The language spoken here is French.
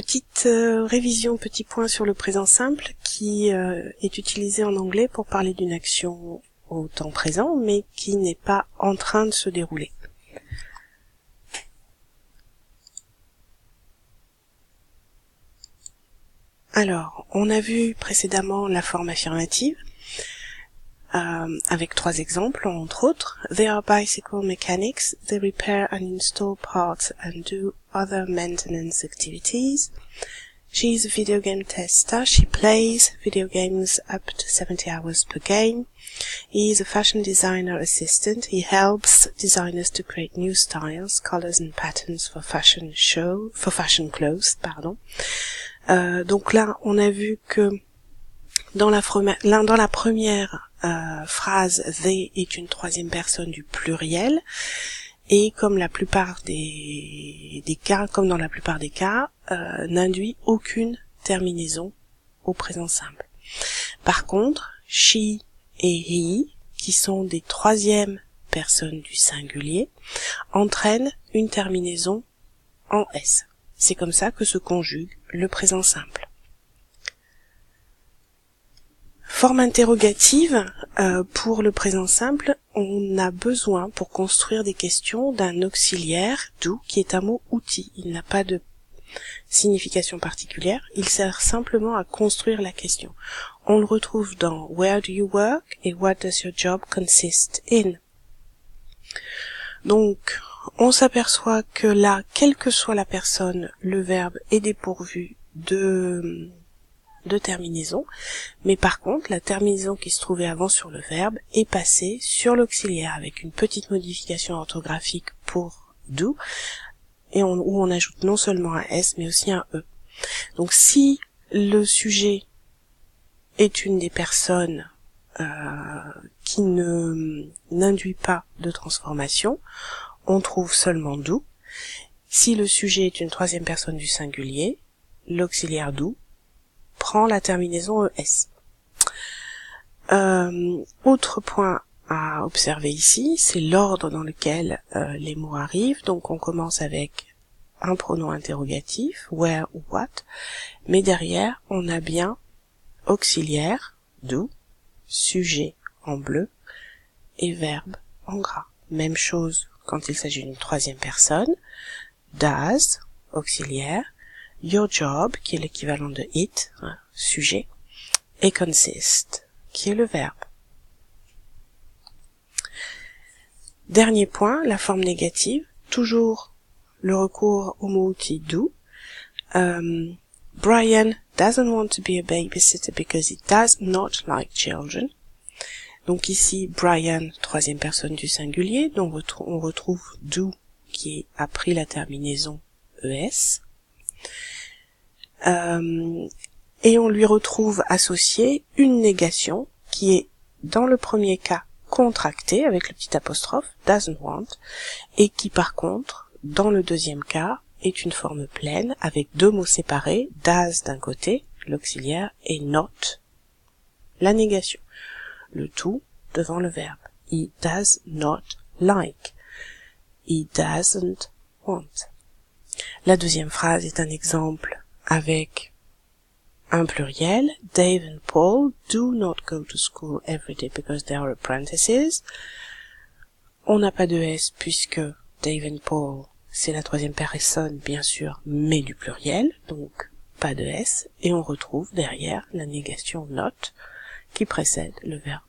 Petite révision, petit point sur le présent simple qui est utilisé en anglais pour parler d'une action au temps présent, mais qui n'est pas en train de se dérouler. Alors, on a vu précédemment la forme affirmative, avec 3 exemples, entre autres. They are bicycle mechanics, they repair and install parts and do other maintenance activities. She is a video game tester, she plays video games up to 70 hours per game. He is a fashion designer assistant, he helps designers to create new styles, colors and patterns for fashion clothes, donc là, on a vu que dans la première phrase, they est une 3e personne du pluriel, et comme dans la plupart des cas, n'induit aucune terminaison au présent simple. Par contre, she et he, qui sont des 3e personnes du singulier, entraînent une terminaison en s. C'est comme ça que se conjugue le présent simple. Forme interrogative, pour le présent simple, on a besoin pour construire des questions d'un auxiliaire do qui est un mot outil. Il n'a pas de signification particulière, il sert simplement à construire la question. On le retrouve dans Where do you work et What does your job consist in? Donc, on s'aperçoit que là, quelle que soit la personne, le verbe est dépourvu de terminaison, mais par contre, la terminaison qui se trouvait avant sur le verbe est passée sur l'auxiliaire avec une petite modification orthographique pour do, et où on ajoute non seulement un s, mais aussi un e. Donc si le sujet est une des personnes qui n'induit pas de transformation, on trouve seulement do. Si le sujet est une 3e personne du singulier, l'auxiliaire do prend la terminaison ES. Autre point à observer ici, c'est l'ordre dans lequel les mots arrivent. Donc on commence avec un pronom interrogatif, where ou what, mais derrière on a bien auxiliaire, do, sujet en bleu et verbe en gras. Même chose quand il s'agit d'une 3e personne, does, auxiliaire, your job, qui est l'équivalent de it, sujet, et consist, qui est le verbe. Dernier point, la forme négative, toujours le recours au mot outil do. Brian doesn't want to be a babysitter because he does not like children. Donc ici, Brian, 3e personne du singulier, donc on retrouve do qui a pris la terminaison ES. Et on lui retrouve associé une négation qui est, dans le premier cas, contractée avec le petit apostrophe, doesn't want, et qui par contre, dans le deuxième cas, est une forme pleine avec 2 mots séparés, does d'un côté, l'auxiliaire, et not, la négation. Le tout devant le verbe. He does not like. He doesn't want. La deuxième phrase est un exemple avec un pluriel. Dave and Paul do not go to school every day because they are apprentices. On n'a pas de S puisque Dave and Paul, c'est la 3e personne, bien sûr, mais du pluriel, donc pas de S. Et on retrouve derrière la négation not qui précède le verbe